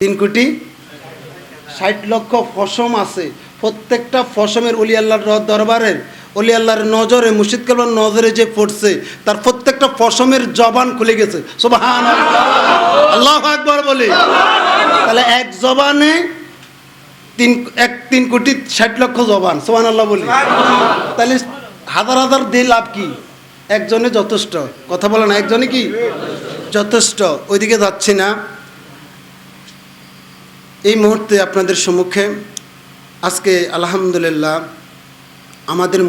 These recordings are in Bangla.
3,60,00,000 ফসম আছে। প্রত্যেকটা ফসমের ওলি আল্লাহর দরবারের ওলি আল্লাহর নজরে, মুর্শিদ কেবলার নজরে যে পড়ছে তার প্রত্যেকটা ফসমের জবান খুলে গেছে। সুবহানাল্লাহ, আল্লাহু আকবার বলি। তাহলে এক জবানে 3,60,00,000 জবান, সুবহানাল্লাহ বলি। তাহলে হাজার হাজার দিয়ে লাভ কি? একজনে যথেষ্ট। কথা বলে না, একজনে কি যথেষ্ট। ওইদিকে যাচ্ছি না। এই মুহূর্তে আপনাদের সম্মুখে আজকে আলহামদুলিল্লাহ আমাদের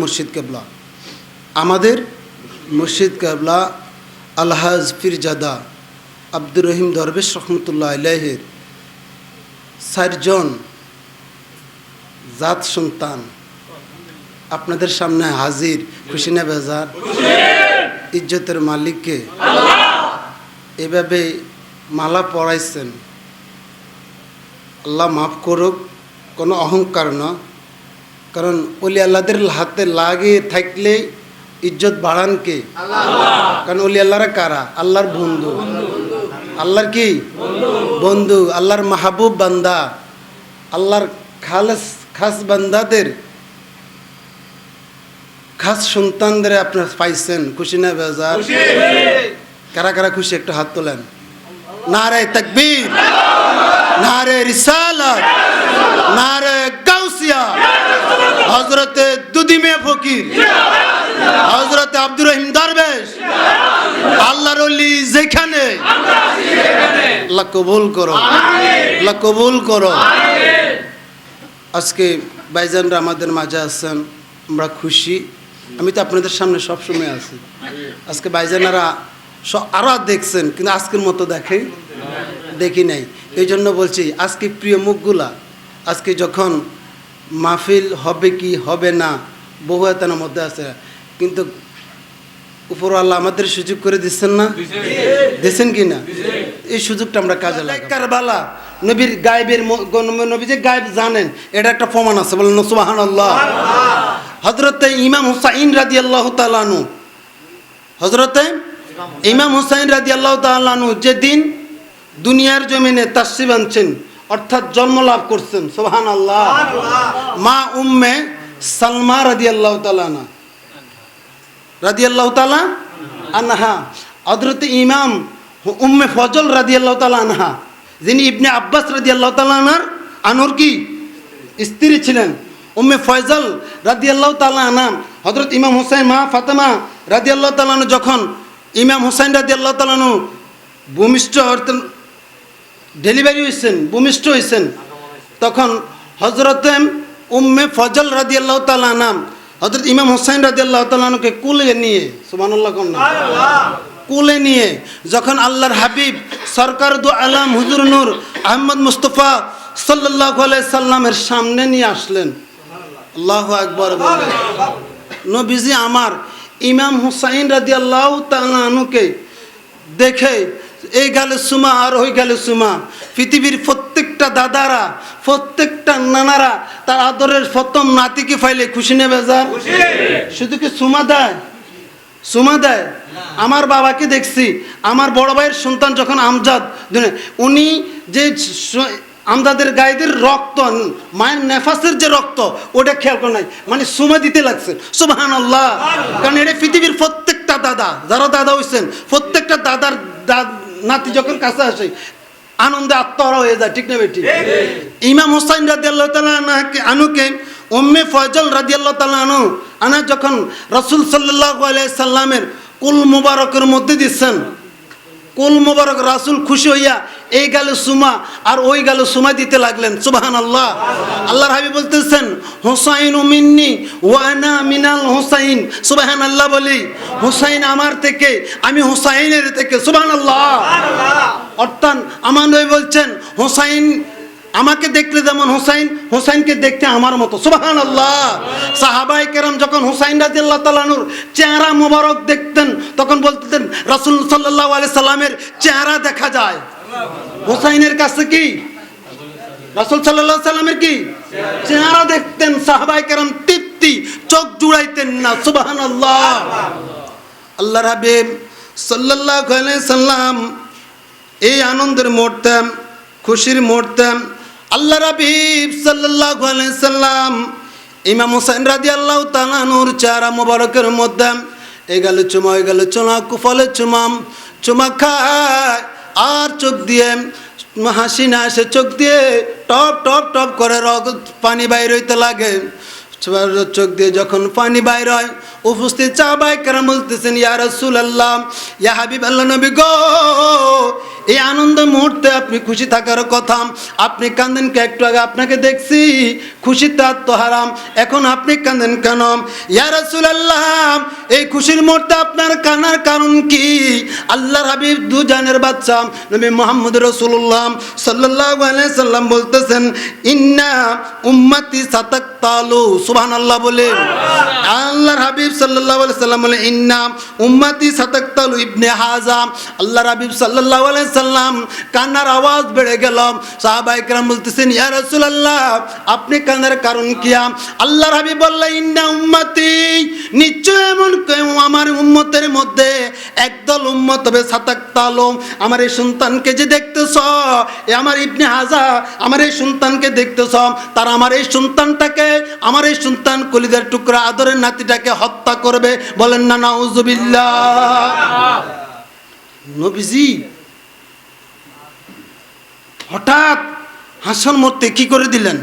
মুর্শিদ কেবলা আলহাজ পীরজাদা আব্দুর রহিম দরবেশ রহমতুল্লাহ আলাইহির 4 জন জাত সন্তান আপনাদের সামনে হাজির। খুশি না বেজার? ইজ্জতের মালিককে এভাবে মালা পরাইছেন, আল্লাহ মাফ করুক। কোনো অহংকার না, কারণ ওলি আল্লাহদের হাতে লাগে থাকলে ইজ্জত বাড়ান কে? কারণ ওলি আল্লাহরা কারা? আল্লাহর বন্ধু। আল্লাহর কি বন্ধু? আল্লাহর মাহবুব বান্দা, আল্লাহর খাস বান্দাদের খাস সন্তানদের আপনারা পাইছেন। খুশি না বেজার? কারা কারা খুশি? একটু হাত তোলেন। নারে তাকবীর, নারে রিসালাত, নারে গাউসিয়া, হযরতে দুদিমে ফকির, হযরতে আব্দুর রহিম দরবেশ, আল্লাহর ওলি যেখানে, আল্লাহ কবুল করো, আল্লাহ কবুল করো। আজকে ভাইজানরা আমাদের মাঝে আছেন, আমরা খুশি। আমি তো আপনাদের সামনে সবসময় আছি। আজকে ভাইজানারা আরও দেখছেন, কিন্তু আজকের মতো দেখি নাই। এই জন্য বলছি আজকে প্রিয় মুখগুলা আজকে যখন মাহফিল হবে কি হবে না বহু এতানোর মধ্যে আছে, কিন্তু উপর আল্লাহ আমাদের সুযোগ করে দিচ্ছেন না? দিচ্ছেন কি না? এই সুযোগটা আমরা কাজে লাগাই। কারবালা নবীর গায়েবের, নবী যে গায়েব জানেন এটা একটা প্রমাণ আছে, বলেন সুবহানাল্লাহ। হযরতে ইমাম হুসাইন রাদিয়াল্লাহু তাআলা আনহু, হযরতে ইমাম হুসাইন রাদিয়াল্লাহু তাআলা আনহু যেদিন দুনিয়ার জমিনে তাশরিফ আনছেন, অর্থাৎ জন্ম লাভ করছেন, সুবহানাল্লাহ, মা উম্মে সালমা রাদিয়াল্লাহু তাআলা আনহা, হযরত ইমাম উম্মে ফজল রাদিয়াল্লাহু তাআলা আনহা, যিনি ইবনে আব্বাস রাদিয়াল্লাহু তাআলা আনহুর কি স্ত্রী ছিলেন, উম্মে ফয়জল রাদিয়াল্লাহু তাআলা আনহা, হযরত ইমাম হুসাইন মা ফাতেমা রাদিয়াল্লাহু তাআলা আনহু যখন ইমাম হুসাইন রাদিয়াল্লাহু তাআলা আনহু ভূমিষ্ঠ ডেলিভারি হয়েছেন, ভূমিষ্ঠ হয়েছেন, তখন হযরতে উম্মে ফজল রাদিয়াল্লাহু তাআলা আনহা হযরত ইমাম হুসাইন রাদিয়াল্লাহু তাআলা আনহুকে কুলে নিয়ে, সুবহানাল্লাহ কোন না, কুলে নিয়ে যখন আল্লাহর হাবিব সরকার দু আলম হুজুর নূর আহমদ মুস্তফা সাল্লাল্লাহু আলাইহি সাল্লামের সামনে নিয়ে আসলেন। আল্লাহু আকবার বলেন। নবীজি আমার ইমাম হুসাইন রাদিয়াল্লাহু তাআলা আনহুকে দেখে এই গালে সুমা আর ওই গালে সুমা, পৃথিবীর প্রত্যেকটা দাদারা, প্রত্যেকটা নানারা তার আদরের প্রথম নাতিকে ফাইলে খুশি নেবে যার? শুধু কি সুমা দেয়? সুমা দেয়? আমার বাবাকে দেখছি, আমার বড় ভাইয়ের সন্তান যখন আমজাদ, উনি যে আমজাদের গায়েদের রক্ত, মায়ের নেফাসের যে রক্ত, ওটা খেয়াল করে নাই, মানে সুমা দিতে লাগছে। সুবহানাল্লাহ। কারণ এটা পৃথিবীর প্রত্যেকটা দাদা, যারা দাদা হয়েছেন, প্রত্যেকটা দাদার নাতি যখন কাছে আসে আনন্দে আত্মহারা হয়ে যায়, ঠিক না বেটি? ইমাম হুসাইন রাদিয়াল্লাহু তাআলা আনহুকে উম্মে ফয়জল রাদিয়াল্লাহু তাআলা আনহা যখন রাসূল সাল্লাল্লাহু আলাইহি সাল্লামের কুল মুবারকের মধ্যে দিচ্ছেন, কুল মুবারক, রাসূল খুশি হইয়া এই গালে সুমা আর ওই গালে সুমা দিতে লাগলেন। সুবহানাল্লাহ। আল্লাহর হাবিব বলতেছেন হুসাইনু মিন্নি ওয়া আনা মিনাল হুসাইন। সুবহানাল্লাহ বলি। হুসাইন আমার থেকে, আমি হুসাইনের থেকে। সুবহানাল্লাহ। অর্থাৎ আমার নবী বলছেন হুসাইন আমাকে দেখলে যেমন হুসাইন, হুসাইনকে দেখতে আমার মতো। সুবহানাল্লাহ। সাহাবায়ে কেরাম যখন হুসাইন রাদিয়াল্লাহু তাআলা আনহুর চেহারা মোবারক দেখতেন, তখন বলতেন রাসূল সাল্লাল্লাহু আলাইহি সাল্লামের চেহারা দেখা যায়। হুসাইনের কাছে কি রাসূল সাল্লাল্লাহু আলাইহি সাল্লামের কি চেহারা দেখতেন। সাহাবায়ে কেরাম তৃপ্তি, চোখ জুড়াইতেন না। সুবহানাল্লাহ। আল্লাহর হাবিব সাল্লাল্লাহু আলাইহি সাল্লাম এই আনন্দের মুহূর্তে খুশির মুহূর্তে আল্লাহ হাবিব সাল্লাল্লাহু আলাইহি সাল্লাম ইমাম হুসাইন রাদিয়াল্লাহু তাআলা নূর চেহারা মোবারকের মধ্যে এগাল চুমা এগাল চোনা কুফলে চুমা খায় আর চোখ দিয়ে হাসি না আসে, চোখ দিয়ে টপ টপ টপ করে পানি বাইর হইতে লাগে। চোখ দিয়ে যখন পানি বাইর হয়, উপস্থিত সাহাবায়ে কেরাম বলতেছেন, ইয়া রাসূলুল্লাহ, ইয়া হাবিবাল্লাহ, নবী গো, এই আনন্দ মুহূর্তে আপনি খুশি থাকার কথা, আপনি কাঁদেন কে? একটু আগে আপনাকে দেখছি খুশিতে আত্মহারাম, এখন আপনি কাঁদেন কেন? ইয়া রাসূলুল্লাহ, এই খুশির মুহূর্তে আপনার কান্নার কারণ কি? আল্লাহর হাবিব দু জানের বাদশা নবী মুহাম্মদ রাসূলুল্লাহ সাল্লাল্লাহু আলাইহি সাল্লাম বলতেছেন, ইন্না উম্মতি সাতাকতালু, সুবহানাল্লাহ বলে। আল্লাহর হাবিব সাল্লাল্লাহু আলাইহি সাল্লাম বলে, ইন্না উম্মতি সাতাকতালু ইবনে হাজা। আল্লাহর হাবিব সাল্লাল্লাহু আলাইহি সাল্লাম কান্নার আওয়াজ বেড়ে গেল। সাহাবায়ে কেরাম বলতেছেন, ইয়া রাসূলুল্লাহ, আপনি কান্নার কারণ কি? আল্লাহর হাবিব বললেন, ইন্না উম্মতি, নিশ্চয় এমন কেউ আমার উম্মতের মধ্যে একদল উম্মত হবে সাতাকতালু, আমার এই সন্তানকে যে দেখতেছ, আমার ইবনে হাজা, আমার এই সন্তানকে দেখতেছ, তারা আমার এই সন্তানটাকে, আমার এই সন্তান কলিজার টুকরা আদরের নাতিটাকে হত্যা করবে। বলেন না নাউজুবিল্লাহ। নবীজি হঠাৎ হাসন মরতে কি করে দিলেন?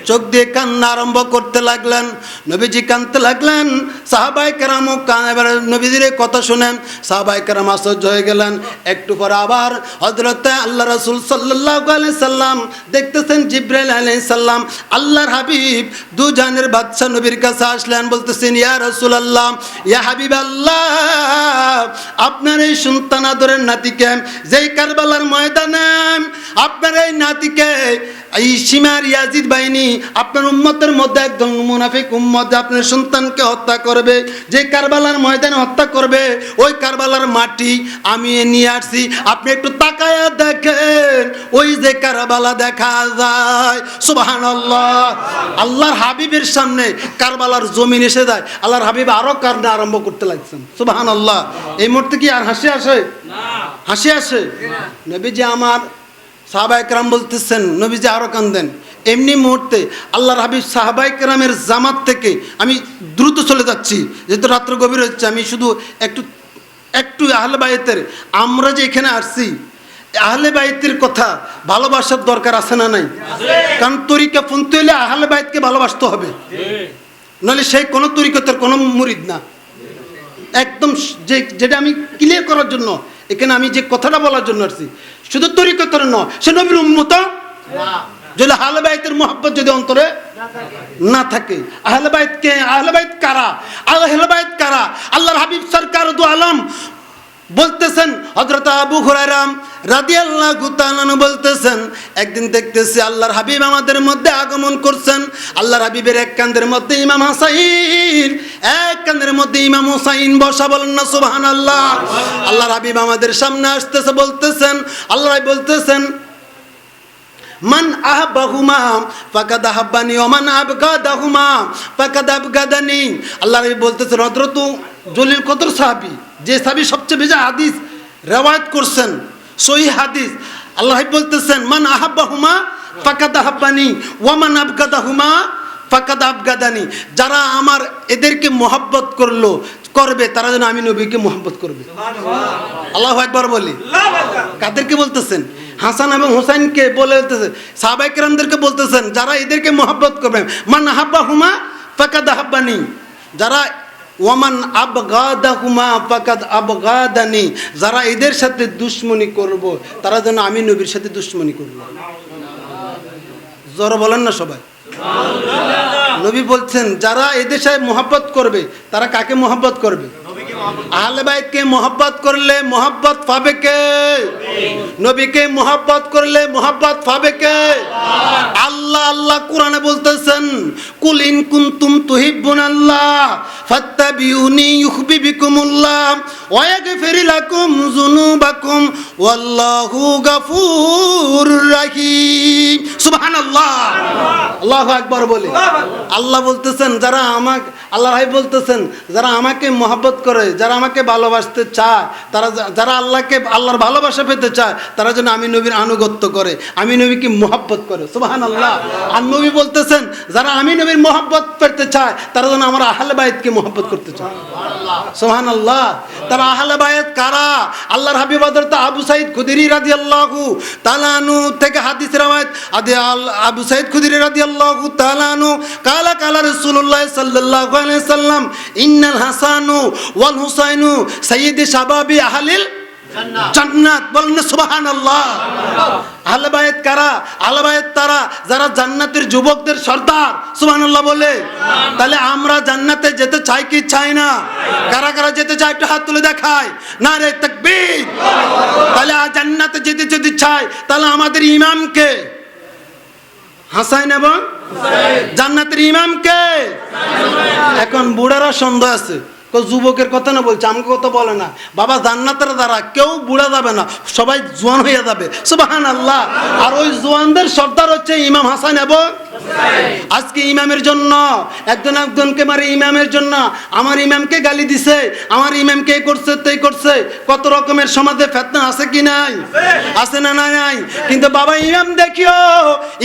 চোখ দিয়ে কান্না আরম্ভ করতে লাগলেন। নবীজি কাঁদতে লাগলেন। সাহাবায়ে কেরামও এবার নবীজির কথা শুনেন, সাহাবায়ে কেরাম আশ্চর্য হয়ে গেলেন। একটু পর আবার হযরতে আল্লাহ রাসূল সাল্লাল্লাহু আলাইহি সাল্লাম দেখতেছেন জিবরাইল আলাইহিস সালাম আল্লাহর হাবিব দু জানের বাদশা নবীর কাছে আসলেন, বলতেছেন, ইয়া রাসূলুল্লাহ, ইয়া হাবিবাল্লাহ, আপনার এই সন্তান আদরের নাতিকে যেই কারবালার ময়দানে আপনার এই নাতিকে এই সীমার ইয়াজিদ বাহিনী আপনার উম্মতের মধ্যে একদম মুনাফিক উম্মত আপনার সন্তানকে হত্যা করবে, যে কারবালার ময়দানে হত্যা করবে, ওই কারবালার মাটি আমি নিয়ে আসছি, আপনি একটু তাকায়া দেখেন, ওই যে কারবালা দেখা যায়। সুবহানাল্লাহ। আল্লাহর হাবিবের সামনে কারবালার জমিন এসে যায়, আল্লাহর হাবিব আরো কান্না আরম্ভ করতে লাগছেন। সুবহানাল্লাহ। এই মুহূর্তে কি আর হাসি আসে? হাসি আসে? নবীজি আমার, সাহাবায়ে কেরাম বলতেছেন, নবীজি আরো কান্দেন। এমনি মুহূর্তে আল্লাহর হাবিব সাহাবায়ে কেরামের জামাত থেকে, আমি দ্রুত চলে যাচ্ছি যেহেতু রাত্র গভীর হচ্ছে, আমি শুধু একটু আহলে বাইতের, আমরা যে এখানে আসছি আহলে বাইতের কথা ভালোবাসার দরকার আছে না নাই? কারণ তরিকা পন্থী হলে আহলে বাইতকে ভালোবাসতে হবে, নাহলে সেই কোনো তরিকতের কোনো মুরিদ না। একদম যেটা আমি ক্লিয়ার করার জন্য এখানে আমি যে কথাটা বলার জন্য আসছি, শুধু তরিকতের নয়, সে নবীর উম্মত যদি আহলে বাইতের মুহাব্বত যদি অন্তরে না থাকে। আহলে বাইত কারা? আহলে বাইত কারা? আল্লাহর হাবিব সরকার দু আলম বলতেছেন, হযরত আবু হুরায়রা রাদিয়াল্লাহু তাআলা বলতেছেন, একদিন দেখতেছি আল্লাহর হাবিব আমাদের মধ্যে আগমন করছেন। আল্লাহর হাবিবের এক কাঁধের মধ্যে ইমাম হাসাইন, এক কাঁধের মধ্যে ইমাম হুসাইন বসা। বলেন না সুবহানাল্লাহ। আল্লাহর হাবিব আমাদের সামনে আসতেছে, বলতেছেন, আল্লাহ বলতেছেন, মান আহাব্বাহুমা ফাকাদ আহাব্বানি ওয়া মান আবগাদাহুমা ফাকাদ আবগাদানি। আল্লাহ বলতেছেন, হযরত জলিল কদর সাহাবী, যে সাহাবী সবচেয়ে বেশি হাদিস রিওয়ায়াত করছেন, সহিহ হাদিস, আল্লাহ বলতেছেন, মান আহাব্বাহুমা ফাকাদ আহাব্বানি ওয়া মান আবগাদাহুমা ফাকাদ আবগাদানি। যারা আমার এদেরকে মহব্বত করবে তারা যেন আমি নবীকে মহব্বত করবে। আল্লাহু আকবার বলি। কাদেরকে বলতেছেন? হাসান এবং হুসাইনকে বলতেছেন, সাহাবায়ে কেরামদেরকে বলতেছেন, যারা এদেরকে মহব্বত করবে, মান আহাব্বাহুমা ফাকাদ আহাব্বানি, যারা ওয়ামান আবগাদাহুমা ফাকাদ আবগাদানি, যারা এদের সাথে দুশমনি করব তারা যেন আমি নবীর সাথে দুশমনি করব। জোরে বলেন না সবাই। নবী বলছেন, যারা এদের সাথে মহব্বত করবে তারা কাকে মহব্বত করবে? আহলে বাইতকে মহব্বত করলে মহব্বত পাবে কে? নবীকে মহব্বত করলে মহব্বত পাবে কে? আল্লাহ। আল্লাহ কোরআনে বলতেছেন, কুল ইন কুনতুম তুহিব্বুনাল্লাহ ফাত্তাবিউনি ইউহিব্বুকুমুল্লাহ ওয়া ইয়াগফির লাকুম যুনুবাকুম ওয়াল্লাহু গফুরুর রহিম। সুবহানাল্লাহ। আল্লাহু আকবার বলে। আল্লাহ বলতেছেন যারা আমাকে, আল্লাহ ভাই বলতেছেন যারা আমাকে মহব্বত করে, যারা আমাকে ভালোবাসতে চায়, তারা যারা আল্লাহকে, আল্লাহর ভালোবাসা পেতে চায়, তারা যেন আমি নবীর আনুগত্য করে, আমি নবীকে মহব্বত করে। সুবহানাল্লাহ। আর নবী বলতেছেন যারা আমি নবীর মহব্বত পেতে চায়, তারা যেন আমার আহলে বাইতকে মহব্বত করতে চায়। সুবহানাল্লাহ। তারা আহলে বাইত কারা? আল্লাহর হাবিব হযরত আবু সাঈদ খুদরি রাদিয়াল্লাহু তাআলা আনহু থেকে হাদিস রওয়ায়াত, আবু সাঈদ খুদরি রাদিয়াল্লাহু তাআলা আনহু কালা কালা রাসূলুল্লাহ সাল্লাল্লাহু আলাইহি সাল্লাম ইন্নাল হাসানু ওয়াল হুসাইনু সাইয়্যিদি শাবাবি আহলিল জান্নাত। বলেন না সুবহানাল্লাহ। আহলে বাইত কারা? আহলে বাইত তারা যারা জান্নাতের যুবকদের সর্দার। সুবহানাল্লাহ বলে। তাহলে আমরা জান্নাতে যেতে চাই কি চাই না? কারা কারা যেতে চায় একটু হাত তুলে দেখায়। নারে তাকবীর। তাহলে জান্নাতে যেতে যদি চাই, তাহলে আমাদের ইমামকে হাসান এবং জান্নাতের ইমামকে। এখন বুড়ারা সন্দেহ আছে, যুবকের কথা না বলছে, আমাকে কথা বলে না। বাবা জান্নাতের দ্বারা কেউ বুড়া যাবে না, সবাই জোয়ান হয়ে যাবে। সুবহানাল্লাহ। আর ওই জোয়ানদের সর্দার হচ্ছে ইমাম হাসান এবং আজকে ইমামের জন্য একজন একজনকে মারে, ইমামের জন্য আমার ইমামকে গালি দিছে, আমার ইমামকে করছে তাই করছে। কত রকমের সমাজে ফিতনা আছে কি নাই? আছে না নাই? কিন্তু বাবা ইমাম দেখিও,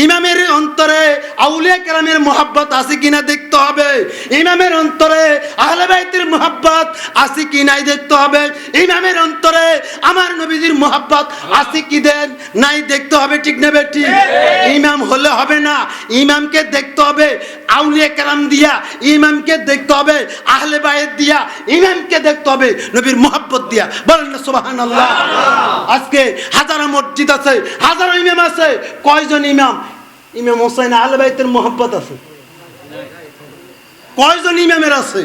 ইমামের অন্তরে আউলিয়া কেরামের মোহাব্বত আছে কিনা দেখতে হবে। ইমামের অন্তরে আহলে বাইতের মোহাব্বত আছে কি নাই দেখতে হবে। ইমামের অন্তরে আমার নবীজির মোহাব্বত আছে কি দেন নাই দেখতে হবে। ঠিক না বেটি? ইমাম হলে হবে না, ইমামকে দেখতে হবে আউলিয়া কেরাম দিয়া, ইমামকে দেখতে হবে আহলে বাইত দিয়া, ইমামকে দেখতে হবে নবীর মোহাব্বত দিয়া। বলেন না সুবহানাল্লাহ। আজকে হাজারো মসজিদ আছে, হাজারো ইমাম আছে, কয়জন ইমাম? ইমাম হোসেন আহলে বাইতের মোহাব্বত আছে? কয়জন ইমামের আছে?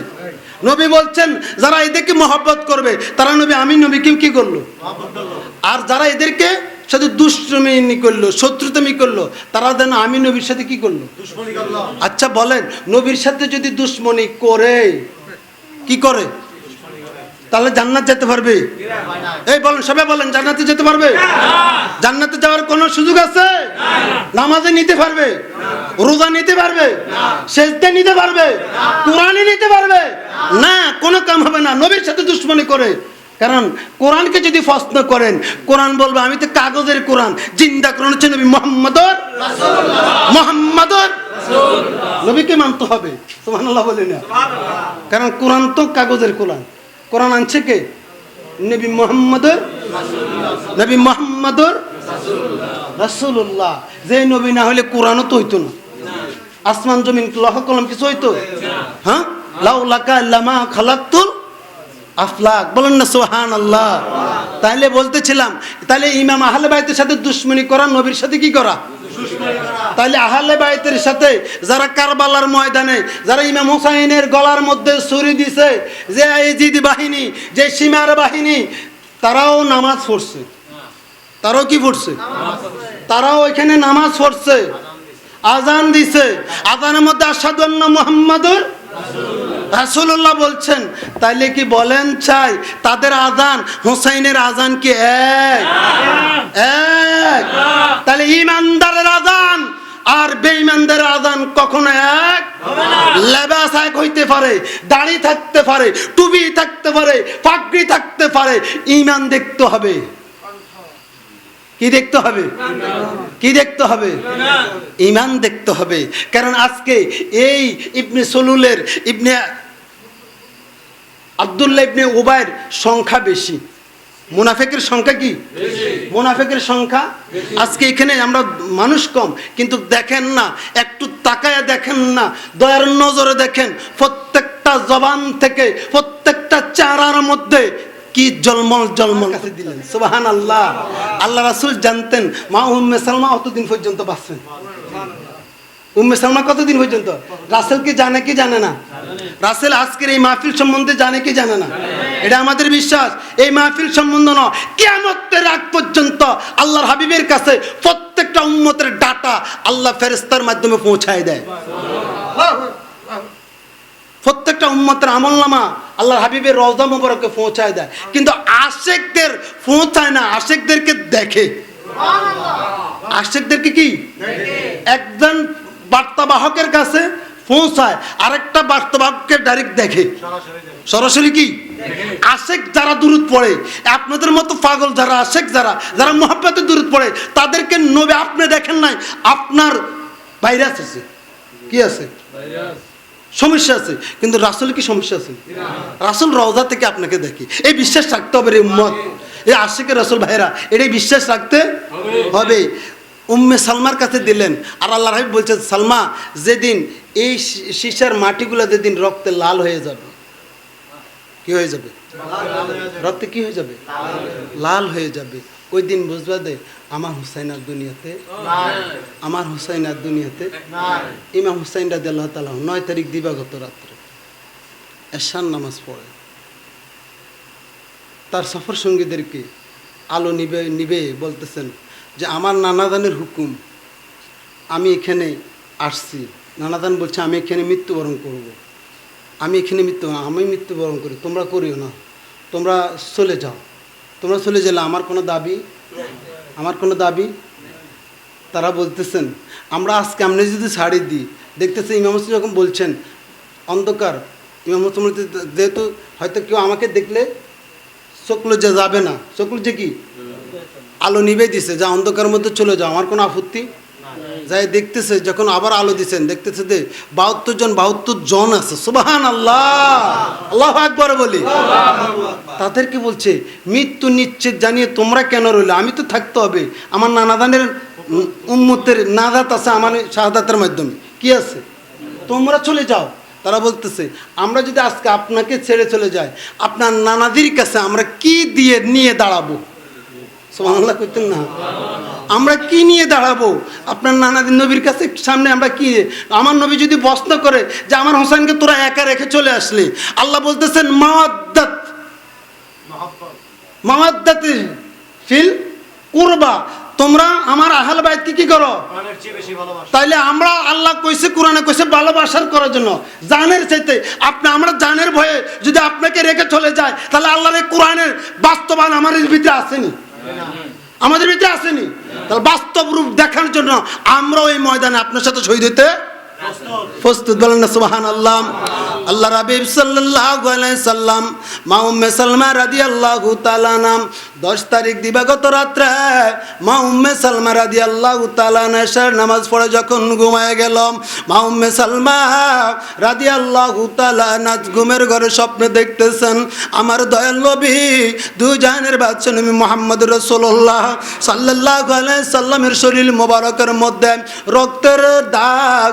নবী বলছেন যারা এদেরকে মহব্বত করবে, তারা নবী আমি নবীকে কি করলো? আর যারা এদেরকে সাথে দুষ্টুমি করলো, শত্রুতামি করলো, তারা যেন আমি নবীর সাথে কি করলো? আচ্ছা বলেন, নবীর সাথে যদি দুশ্মনী করে, কি করে, তাহলে জান্নাত যেতে পারবে? এই বলেন, সবাই বলেন, জান্নাতে যেতে পারবে? জান্নাতে যাওয়ার কোনো সুযোগ আছে? নামাজে নিতে পারবে? রোজা নিতে পারবে? সেজদা নিতে পারবে? কোরআনে নিতে পারবে না? কোনো কাম হবে না নবীর সাথে দুশ্মনী করে। কারণ কোরআনকে যদি প্রশ্ন করেন, কোরআন বলবে আমি তো কাগজের কোরআন, জিন্দা কোরআন হচ্ছে নবী মুহাম্মদুর রাসূলুল্লাহ। মুহাম্মদুর রাসূলুল্লাহ, নবীকে মানতে হবে। সুবহানাল্লাহ বলেন না? কারণ কোরআন তো কাগজের কোরআন। কোরআন আনছে কে? নবী মুহাম্মদুর রাসূলুল্লাহ। নবী মুহাম্মদুর রাসূলুল্লাহ। যে নবী না হলে কোরআনও তো হইতো না। আসমান জমিন লৌহ কলম কিছু হইতো? হ্যাঁ, লাউলাকা লামা খালাকতুল আফলাক। বলেন না সুবহানাল্লাহ। তাইলে বলতেছিলাম, তাহলে ইমাম আহলে বাইতের সাথে দুশমনি করা, নবীর সাথে কি করা? তাহলে আহলে বাইতের সাথে যারা কারবালার ময়দানে যারা ইমাম হুসাইনের গলার মধ্যে ছুরি দিছে, যে ইয়াজিদ বাহিনী, যে সীমার বাহিনী, তারাও নামাজ পড়ছে। তারাও কি পড়ছে? তারাও ওইখানে নামাজ পড়ছে, আজান দিছে। আজানের মধ্যে আশহাদু আন্না মুহাম্মাদুর রাসূলুল্লাহ বলছেন। তাইলে কি বলেন চাই তাদের আজান হুসাইনের আজান কি এক? এক। তাহলে ইমানদারের আজান আর বেঈমানদের আজান কখনো এক হবে না। লেবাস এক হইতে পারে, দাড়ি থাকতে পারে, টুপি থাকতে পারে, পাগড়ি থাকতে পারে, ঈমান দেখতে হবে। কি দেখতে হবে? কি দেখতে হবে? ঈমান দেখতে হবে। কারণ আজকে এই ইবনে সলুলের, ইবনে আব্দুল্লাহ ইবনে উবাইর সংখ্যা বেশি, মুনাফিকের সংখ্যা কি বেশি? মুনাফিকের সংখ্যা আজকে এখানে আমরা মানুষ কম, কিন্তু দেখেন না, একটু তাকায়া দেখেন না, দয়ার নজরে দেখেন, প্রত্যেকটা জবান থেকে, প্রত্যেকটা চেহারার মধ্যে কি জলমল জলমল কাছে দিলেন। সুবহানাল্লাহ। আল্লাহ রাসূল জানতেন মা উম্মে সালমা কতদিন পর্যন্ত বাঁচবেন। উম্মে সালমা কতদিন পর্যন্ত? রাসূল কি জানে কি জানে না? রাসূল আজকের এই মাহফিল সম্বন্ধে জানে কি জানে না? এটা আমাদের বিশ্বাস। এই মাহফিল সম্বন্ধ না, কিয়ামতের আগ পর্যন্ত আল্লাহর হাবিবের কাছে প্রত্যেকটা উম্মতের ডাটা আল্লাহ ফেরেশতার মাধ্যমে পৌঁছায় দেয়। প্রত্যেকটা উম্মতের আমলনামা আল্লাহর হাবিবের রওজা মুবারকে পৌঁছায় দেয়, কিন্তু আশিকদের পৌঁছায় না, আশিকদেরকে দেখে। আশিকদেরকে কি একজন বার্তাবাহকের কাছে পৌঁছায়, আরেকটা বার্তাবাহককে ডাইরেক্ট দেখে, সরাসরি কি আশেক যারা দুরূদ পড়ে, আপনাদের মতো পাগল যারা আশেক যারা মুহাব্বতে দুরূদ পড়ে, তাদেরকে নবী আপনি দেখেন নাই, আপনার ভাইরাস আছে, কি আছে, সমস্যা আছে, কিন্তু রাসূল কি সমস্যা আছে? রাসূল রওজা থেকে আপনাকে দেখে। এই বিশ্বাস রাখতে হবে রে উম্মত, এই আশিকের রাসূল ভাইরা, এটাই বিশ্বাস রাখতে হবে। উম্মে সালমার কাছে দিলেন, আর আল্লাহ রাব্বি বলছেন, সালমা যেদিন এই সীসার মাটিগুলো যেদিন রক্তে লাল হয়ে যাবে, কি হয়ে যাবে, রক্তে কি হয়ে যাবে, লাল হয়ে যাবে, ওই দিন বুঝবা দে আমার হুসাইন আর দুনিয়াতে, আমার হুসাইন আর দুনিয়াতে। ইমাম হুসাইন রাদিয়াল্লাহু তাআলা 9 তারিখ দিবাগত রাত্রে এশার নামাজ পড়ে তার সফর সঙ্গীদেরকে আলো নিবে বলতেছেন যে আমার নানাদানের হুকুম, আমি এখানে আসছি। নানাদান বলছে আমি এখানে মৃত্যুবরণ করব, আমি মৃত্যুবরণ করি, তোমরা করিও না, তোমরা চলে যাও, তোমরা চলে গেলে আমার কোনো দাবি। তারা বলতেছেন আমরা আজকে আপনি যদি ছাড়ি দিই, দেখতেছে ইমাম হোসেন যখন বলছেন অন্ধকার, ইমাম হোসেন বলতে যেহেতু হয়তো কেউ আমাকে দেখলে চোখলো যে যাবে না, চোখলো যে কি আলো নিবে দিছে, যা অন্ধকারের মধ্যে চলে যাও, আমার কোনো আপত্তি। যাই দেখতেছে যখন আবার আলো দিচ্ছেন, দেখতেছে যে 72 জন আছে, সুবহানাল্লাহ, আল্লাহু আকবার বলি। তাদেরকে বলছে মৃত্যু নিশ্চিত জানিয়ে তোমরা কেন রইলে, আমি তো থাকতে হবে, আমার নানাদানের উম্মতের নাজাত আছে আমার শাহাদাতের মাধ্যমে, কি আছে, তোমরা চলে যাও। তারা বলতেছে আমরা যদি আজকে আপনাকে ছেড়ে চলে যাই, আপনার নানাদির কাছে আমরা কি দিয়ে নিয়ে দাঁড়াবো, সুবহানাল্লাহ কইতেন না, আমরা কি নিয়ে দাঁড়াবো আপনার নানাদিন নবীর কাছে সামনে, আমরা কি, আমার নবী যদি প্রশ্ন করে যে আমার হোসেনকে তোরা একা রেখে চলে আসলি, আল্লাহ বলতেছেন মাওয়াদ্দাত ফিল কুরবা, তোমরা আমার আহল বাইতকে কি করো, তাইলে আমরা আল্লাহ কইছে কোরআনে কইছে ভালোবাসার করার জন্য, জানের চাইতে আমরা জানের ভয়ে যদি আপনাকে রেখে চলে যায়, তাহলে আল্লাহর এই কোরআনের বাস্তবায়ন আমাদের ভিতরে আসেনি, আমাদের ভিতরে আসেনি। তাহলে বাস্তব রূপ দেখার জন্য আমরাও এই ময়দানে আপনার সাথে শহীদ হতে প্রস্তুত, বলেন না সুবহানাল্লাহ। আল্লাহ রাবিব সাল্লাল্লাহু আলাইহি সাল্লাম মা উম্মে সালমা রাদিয়াল্লাহু তাআলা নাম 10 তারিখ দিবাগত রাত্রে মা উম্মে সালমা রাদিয়াল্লাহু তাআলা এশার নামাজ পড়ে যখন ঘুমায় গেল, মা উম্মে সালমা রাদিয়াল্লাহু তাআলা নাচ ঘুমের ঘরে স্বপ্নে দেখতেছেন আমার দয়াল নবী দুই জাহানের বাদশা নবী মুহাম্মদ রাসূলুল্লাহ সাল্লাল্লাহু আলাইহি সাল্লামের শরীর মোবারকের মধ্যে রক্তের দাগ,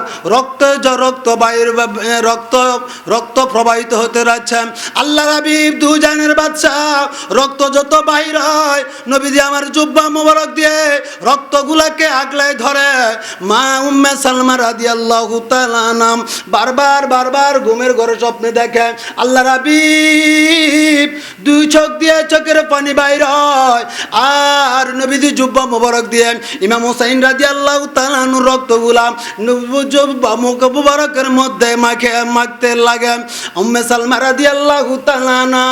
রক্ত প্রবাহিত হতে যাচ্ছে। আল্লাহ হাবিব দু জাহানের বাদশা রক্ত যত বাহির হয়, নবীজি আমার জুব্বা মোবারক দিয়ে রক্তগুলাকে আগলায় ধরে। মা উম্মে সালমা রাদিয়াল্লাহু তাআলা নাম বারবার ঘুমের ঘরে স্বপ্নে দেখে আল্লাহ হাবিব দুই চোখ দিয়ে চোখের পানি বাইর হয়, আর নবীজি জুব্বা মোবারক দিয়ে ইমাম হুসাইন রাদিয়াল্লাহু তাআলা রক্তগুলা মুখ মুবারকের মধ্যে মাখতে লাগে। উম্মে সালমা রাদিয়াল্লাহু তাআলা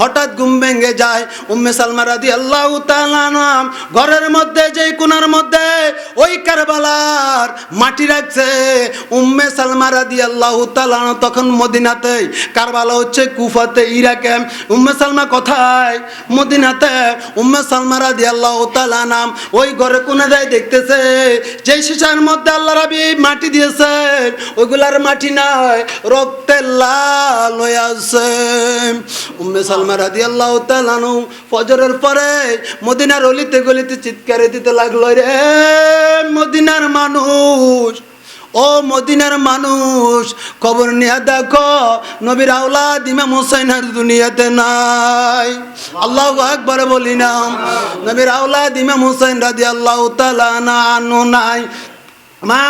হঠাৎ ঘুম ভেঙে যায়। উম্মে সালমা রাদিয়াল্লাহু তাআলা ঘরের মধ্যে যেই কোণার মধ্যে ওই কারবালার মাটি রাখছে, উম্মে সালমা রাদিয়াল্লাহু তাআলা তখন মদিনাতে, কারবালা হচ্ছে কুফাতে, ইরাকে। উম্মে সালমা কোথায়? মদিনাতে। উম্মে সালমা রাদিয়াল্লাহু তাআলা ওই ঘরে কোণে যায়, দেখতেছে যে শিশার মধ্যে আল্লাহ রাবিব মাটি দিয়েছে ওইগুলার মাটি নয়, রক্তের লাল হয়ে আছে। উম্মে সালমা রাদিয়াল্লাহু তাআলা ফজরের পরে মদিনার অলিতে গলিতে চিৎকারে দিতে লাগলো, রে মদিনার মানুষ, ও মদিনার মানুষ, খবর নিয়ে দেখো নবীর আওলাদ ইমাম হুসাইন আর দুনিয়াতে নাই। আল্লাহু আকবার বলি না, নবীর আওলাদ ইমাম হুসাইন রাদিয়াল্লাহু তাআলা আনহু নাই। মা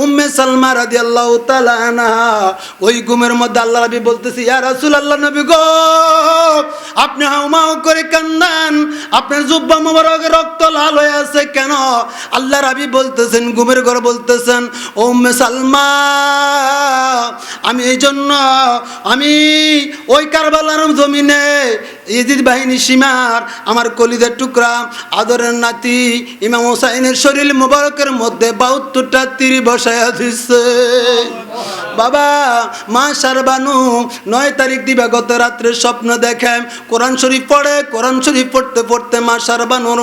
উম্মে সালমা রাদিয়াল্লাহু তাআলা আনহা ওই ঘুমের মধ্যে আল্লাহ নবী বলতেছি, ইয়া রাসূলুল্লাহ, নবী গো আপনি হাউমাউ করে কান্দেন, আপনার জুব্বা মোবারক রক্ত লাল হয়ে আছে কেন? আল্লাহ নবী বলতেছেন, ঘুমের ঘরে বলতেছেন, ও উম্মে সালমা, আমি এই জন্য আমি ওই কারবালার জমিনে ইজিদ বাহিনী সীমার আমার কলিদের টুকরা আদরের নাতি ইমাম হোসাইনের শরীর মোবারকের মধ্যে 72টা তীর বসায়া দিচ্ছে। বাবা মা শারবানু 9 তারিখ দিবাগত রাত্রে স্বপ্ন দেখে কোরআন শরীফ পড়ে, কোরআন শরীফ পড়তে পড়তে মা শারবানুর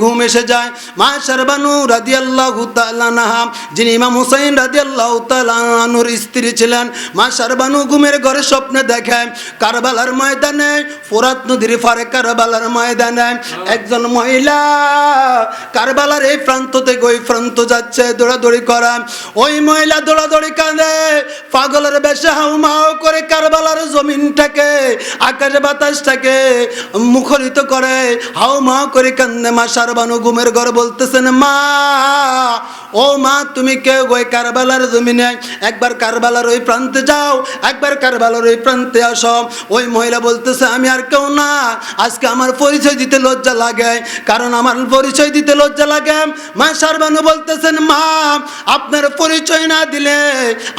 ঘুম এসে যায়। মা শারবানু রাদিয়াল্লাহু তাআলা আনহা, যিনি ইমাম হোসেন রাদিয়াল্লাহু তাআলা আনহুর স্ত্রী ছিলেন, মা শারবানু ঘুমের ঘরে স্বপ্নে দেখে কারবালার ময়দানে, ফোরাত নদীর পারে কারবালার ময়দানে একজন মহিলা কারবালার এই প্রান্ত থেকে ওই প্রান্ত যাচ্ছে দৌড়াদৌড়ি করা। ওই মহিলা দৌড়াদৌড়ি কাঁদে, পাগলের বেশে হাউমাউ করে কারবালার জমিনটাকে, আকাশ বাতাসটাকে মুখরিত করে, হাউমাউ করে কান্দে। মা শারবানু ঘুমের ঘর বলতেছেন, মা ও মা তুমি কে? ওই কারবালার জমিনে একবার কারবালার ওই প্রান্তে যাও, একবার কারবালার ওই প্রান্তে আসো। ওই মহিলা বলতেছে, আমি আর কেউ না, আজকে আমার পরিচয় দিতে লজ্জা লাগে, কারণ আমার পরিচয় দিতে লজ্জা লাগে। মা শারবানু বলতেছেন, মা আপনার পরিচয় না দিলে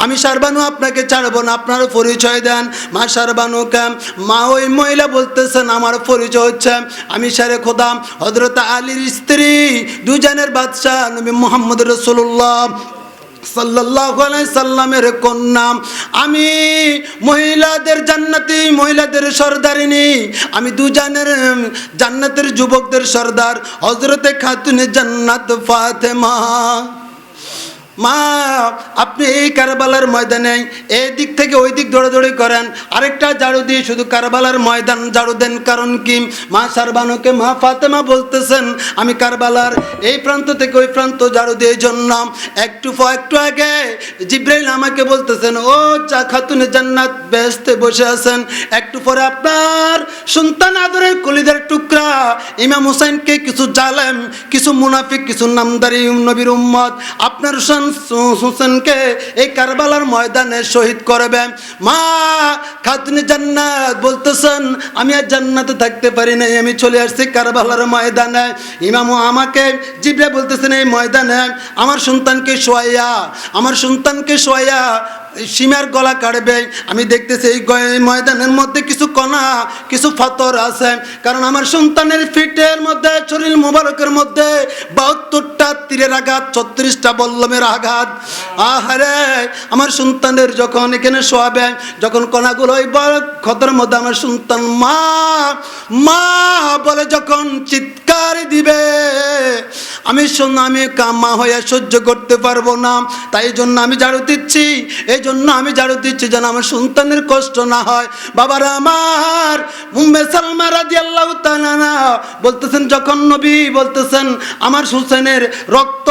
আমি শারবানু আপনাকে ছাড়বো না, আপনার পরিচয় দেন। মা শারবানুকে মা ওই মহিলা বলতেছেন, আমার পরিচয় হচ্ছে আমি শেরে খোদা হযরত আলীর স্ত্রী, দুজনের বাদশাহ নবী মুহাম্মদ রাসূলুল্লাহ সাল্লাল্লাহু আলাইহি সাল্লামের কন্যা। আমি মহিলাদের জান্নাতি, মহিলাদের সর্দারিনী, আমি দুজনের জান্নাতের যুবকদের সর্দার হযরতে খাতুনে জান্নাত ফাতেমা। মা আপনি এই কারবালার ময়দানে এই দিক থেকে ওই দিক দৌড়াদৌড়ি করেন, আরেকটা ঝাড়ু দিয়ে শুধু কারবালার ময়দান ঝাড়ু দেন, কারণ কি? মা শারবানুকে মা ফাতেমা বলতেছেন, আমি কারবালার এই প্রান্ত থেকে ওই প্রান্ত ঝাড়ু দিয়ে জন্য একটু আগে জিব্রাইল আমাকে বলতেছেন, ও চা খাতুনে জান্নাত বেহেশতে বসে আছেন, একটু পরে আপনার সন্তান আদরের কলিদের টুকরা ইমাম হোসেনকে কিছু জালেম, কিছু মুনাফিক, কিছু নামদারি নবীর উম্মত আপনার হোসেনকে এই কারবালার ময়দানে শহীদ করবে। মা খাতুনে জান্নাত বলতেছেন, আমি আর জান্নাতে থাকতে পারি নাই, আমি চলে আসছি কারবালার ময়দানে। ইমাম আমাকে জিব্রাইল বলতেছেন, এই ময়দানে আমার সন্তানকে শোয়াইয়া সীমার গলা কাটবে। আমি দেখতেছি এই ময়দানের মধ্যে কিছু কণা, কিছু পাথর আছে, কারণ আমার সন্তানের ফিটের মধ্যে, শরীর মোবারকের মধ্যে 72টা তীরের আঘাত, 36টা বল্লমের আঘাত। আহারে আমার সন্তানের যখন এখানে শোয়াবে, যখন কণাগুলো ওই ক্ষতর মধ্যে আমার সন্তান মা মা বলে যখন চিৎকার দিবে, আমি মা হয়ে সহ্য করতে পারবো না। তাই জন্য আমি ঝাড়ু দিচ্ছি, যেন আমার সন্তানের কষ্ট না হয়। বাবারা আমার, উম্মে সালমা রাদিয়াল্লাহু তাআলা বলতেছেন, যখন নবী বলতেছেন আমার হোসেনের রক্ত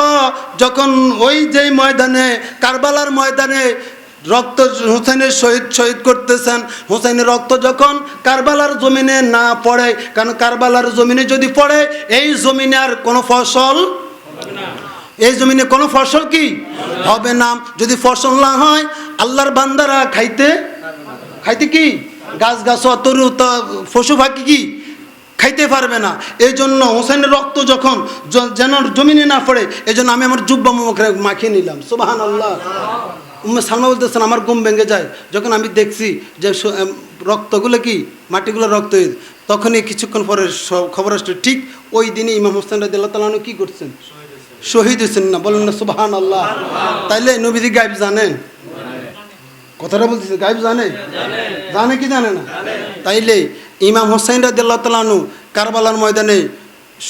যখন ওই যে ময়দানে কারবালার ময়দানে রক্ত হোসেনের শহীদ করতেছেন, হোসেনের রক্ত যখন কারবালার জমিনে না পড়ে, কারণ কারবালার জমিনে যদি পড়ে এই জমিনে আর কোনো ফসল, এই জমিনে কোনো ফসল কি হবে না। যদি ফসল না হয় আল্লাহর বান্দারা খাইতে কি গাছ তরু পশু পাখি কি খাইতে পারবে না। এই জন্য হোসেনের রক্ত যখন যেন জমিনে না পড়ে, এই জন্য আমি আমার জুব্বা মুখে মাখিয়ে নিলাম। সুবহানাল্লাহ। উম্মে সালমা বলতেছেন, আমার ঘুম ভেঙে যায় যখন আমি দেখছি যে রক্তগুলো কি মাটিগুলো রক্ত, তখনই কিছুক্ষণ পরে খবর আসলো ঠিক ওই দিনে ইমাম হোসেন রাদিয়াল্লাহু তাআলা কি করছেন? শহীদ হয়েছেন না? বলেন না সুবহানাল্লাহ। তাইলে নবীজি গায়েব জানেন? কথাটা বলতেছে, গায়েব জানে কি জানে না? তাইলে ইমাম হোসেন রাদিয়াল্লাহু তাআলা কারবালার ময়দানে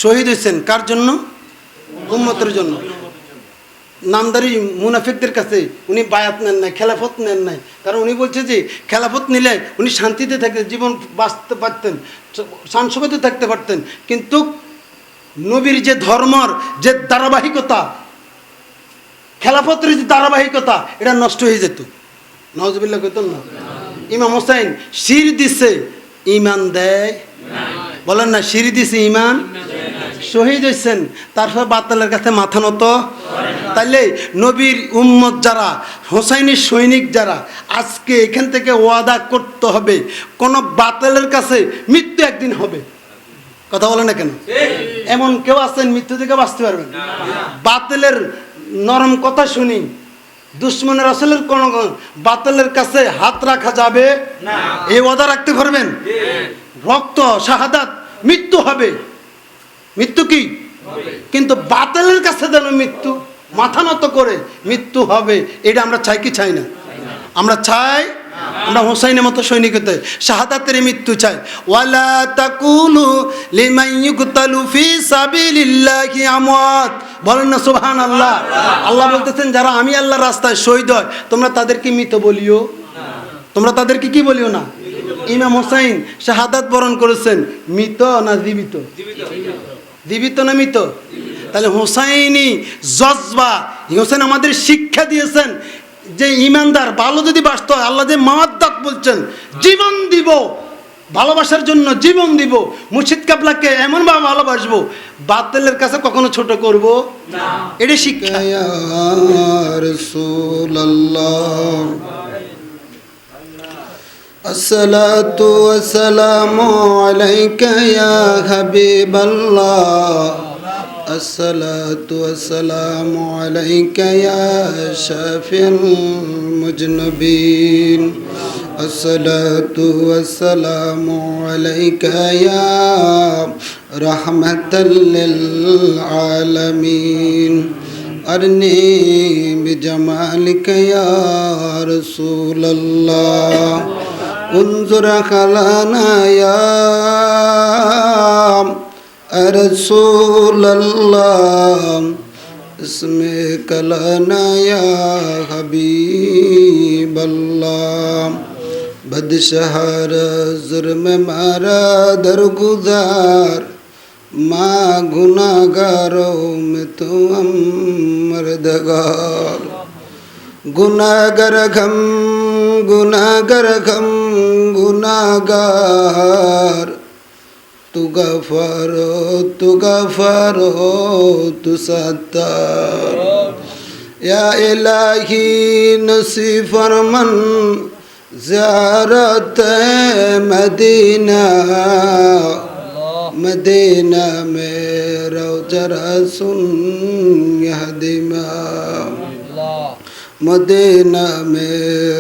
শহীদ হয়েছেন কার জন্য? উম্মতের জন্য। নামদারি মুনাফিকদের কাছে উনি বায়াত নেন নাই, খেলাফত নেন নাই, কারণ উনি বলছে যে খেলাফত নিলে উনি শান্তিতে থাকতে, জীবন বাঁচতে পারতেন, শান্তিতে থাকতে পারতেন। কিন্তু নবীর যে ধর্মর যে ধারাবাহিকতা, খেলাফতের যে ধারাবাহিকতা, এটা নষ্ট হয়ে যেত। নাউজুবিল্লাহ কইতেন না? ইমাম হোসেন শির দিছে, ইমান দেয়? বলেন না, শির দিছে ইমান, শহীদ হয়েছেন, তারপর বাতিলের কাছে মাথা নত। তাইলে নবীর উম্মত যারা, হোসাইনের সৈনিক যারা, আজকে এখান থেকে ওয়াদা করতে হবে কোন বাতিলের কাছে মৃত্যু একদিন হবে। কথা বলে না কেন? এমন কেউ আছেন মৃত্যু থেকে বাঁচতে পারবেন? বাতিলের নরম কথা শুনি, দুশ্মনের রাসূলের কোন বাতিলের কাছে হাত রাখা যাবে না। এই ওয়াদা রাখতে পারবেন? রক্ত, শাহাদাত, মৃত্যু হবে। মৃত্যু কি? কিন্তু বাতিলের কাছে যেন মৃত্যু মাথা নত করে মৃত্যু হবে, এটা আমরা চাই কি চাই না? আমরা চাই, আমরা হোসাইনের মতো সৈনিক হতে শাহাদাতের মৃত্যু চাই। ওয়ালা তাকুলু লিমান ইউকতালু ফি সাবিলিল্লাহি আমওয়াত, বলেন না সুবহানাল্লাহ। আল্লাহ বলতেছেন যারা আমি আল্লাহর রাস্তায় শহীদ হয় তোমরা তাদেরকে মৃত বলিও, তোমরা তাদেরকে কি বলিও না। ইমাম হোসাইন শাহাদাত বরণ করেছেন, মৃত না জীবিত? জীবিত না মৃত? তাহলে হোসাইনি জজবা, হোসেন আমাদের শিক্ষা দিয়েছেন যে ইমানদার ভালো যদি বাসতে হয়, আল্লাহ যে মাওয়াদ্দাত বলছেন, জীবন দিব ভালোবাসার জন্য, জীবন দিব। মুর্শিদ কাবলাকে এমনভাবে ভালোবাসবো বাতিলের কাছে কখনো ছোট করব না, এটা শিক্ষা। ইয়া রাসূলুল্লাহ আসসালাতু ওয়াসসালামু আলাইকা ইয়া হাবিবাল্লাহ, আসসালাতু ওয়াসসালামু আলাইকা ইয়া শাফিল মুজনবিন, আসসালাতু ওয়াসসালামু আলাইকা ইয়া রাহমাতাল লিল আলামিন, আরনি বিজামালিকা ইয়া রাসূলুল্লাহ, উনজুর খালানা ইয়া রাসূলুল্লাহ, ইসমে কালানা ইয়া হাবিবাল্লাহ, বদশহর জুরম মারা দরগুজার, মা গুনাহগারোं में तो हम मर्दगार, गुनाहगार हम गुनाहगार हम गुनाहगार, तू गफारो तू सत्तार, या इलाही नसीब फरमान ज़ियारत मदीना, मदीना में रौज़ा सुन यहदिमा, मदीना में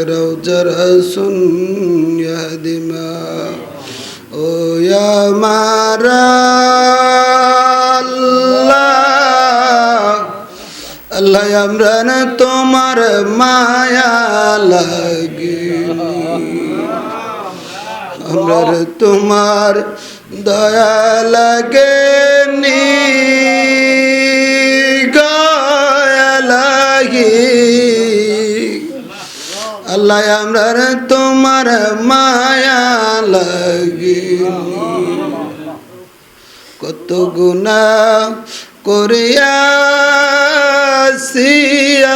रौज़ा सुन यहदिमा, ओ या मारा अल्लाह अमरन तुम्हार माया लगनी, अमर तुम्हार दया लगनी, गाया लगी, अल्लाह अमर तुम्हार माया लगनी, কত গুনাহ করিয়াছি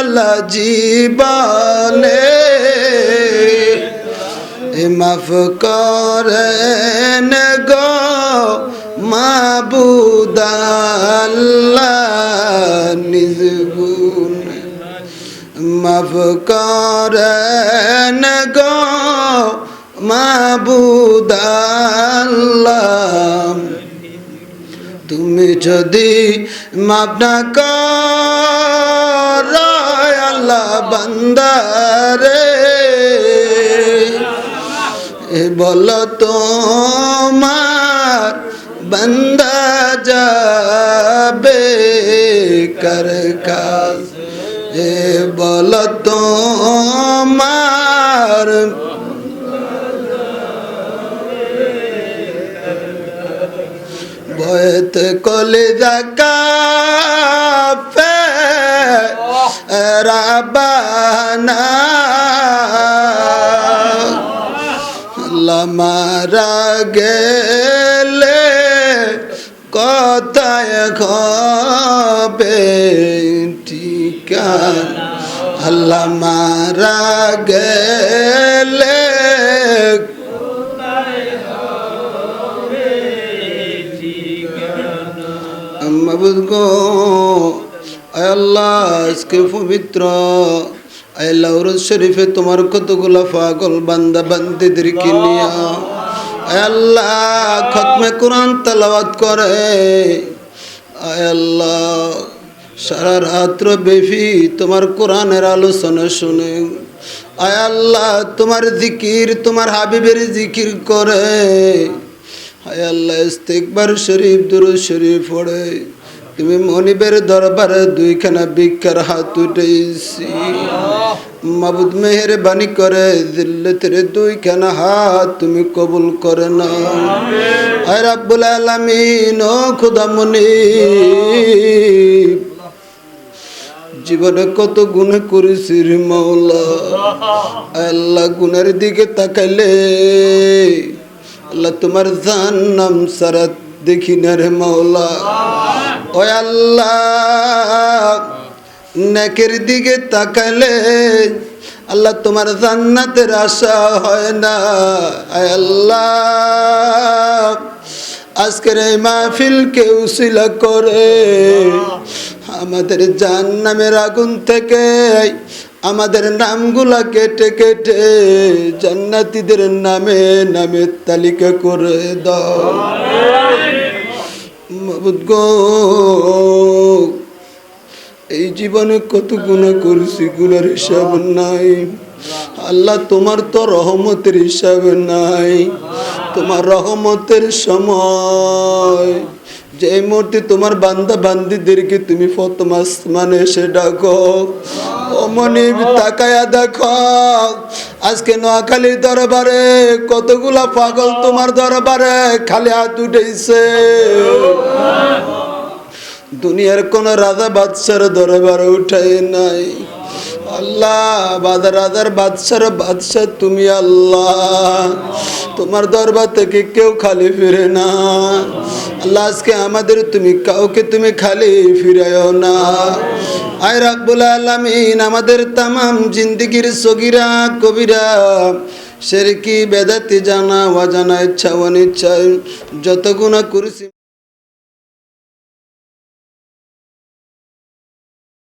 আল্লাহ জীবনে, মাফ করেন গো মাবুদ আল্লাহ নিজ গুণে, মাফ করেন গো মাবুদ আল্লাহ, তুমি যদি মাফ না করো আল্লাহ বান্দারে, বলো তোমার বান্দা যাবে কার কাছে, বলো তোমার বয়ত কলিজা কাফে রাবানা, মারা গেলে কথায় হবে ঠিকানা, আল্লাহ মারা গেলে মাবুদ গো আল্লাহ আজকে পবিত্র আল্লাহ রোজ শরীফে তোমার কতগুলা পাগল বান্দা বান্দিদেরকে নিয়া আল্লাহ খতমে কোরআন তেলাওয়াত করে, আল্লাহ সারা রাত্র ব্যাপী তোমার কোরআনের আলোচনা শুনে, আল্লাহ তোমার জিকির তোমার হাবিবের জিকির করে, হায় আল্লাহ ইস্তিগফার শরীফ দুরূদ শরীফ পড়ে তুমি মনিবের দরবারে দুইখানা ভিক্ষার হাত উঠাইছি মাবুদ মেহেরবানি করে জিল্লতের দুইখানা হাত তুমি কবুল করে নাও আয় রাব্বুল আলামিন ও খোদা মুনিব জীবনে কত গুনাহ করেছি রে মাওলা আল্লাহ গুনার দিকে তাকাইলে আল্লাহ তোমার জাহান্নাম সারা দেখি না রে মাওলা ও আল্লাহ নেকের দিকে তাকাইলে আল্লাহ তোমার জান্নাতের আশা হয় না আয় আল্লাহ আজকের এই মাহফিলকে উসিলা করে আমাদের জাহান্নামের আগুন থেকে আমাদের নামগুলা কেটে কেটে জান্নাতীদের নামে নামে তালিকা করে দাও মাবুদ গো এই জীবনে কত গুনাহ করেছি গুনার হিসাব নাই আল্লাহ তোমার তো রহমতের হিসাব নাই তোমার রহমতের সময় যে মুহূর্তে তোমার বান্দা বান্দিদেরকে তুমি প্রথম আসমানে এসে ডাকো ও মনিব তাকায়া দেখো আজকে নোয়াখালীর দরবারে কতগুলা পাগল তোমার দরবারে খালি হাত উঠেছে দুনিয়ার কোন রাজা বাদশার দরবারে উঠাই নাই আল্লাহ রাজার বাদশার বাদশা তুমি আল্লাহ তোমার দরবার থেকে কেউ খালি ফিরে না আল্লাহ আজকে আমাদের তুমি কাউকে তুমি খালি ফিরায়ও না আয় রাব্বুল আলামিন আমাদের তামাম জিন্দেগির সগীরা কবিরা শিরকি বেদাতি জানা অজানা ইচ্ছা অনিচ্ছা যত গুনাহ করেছি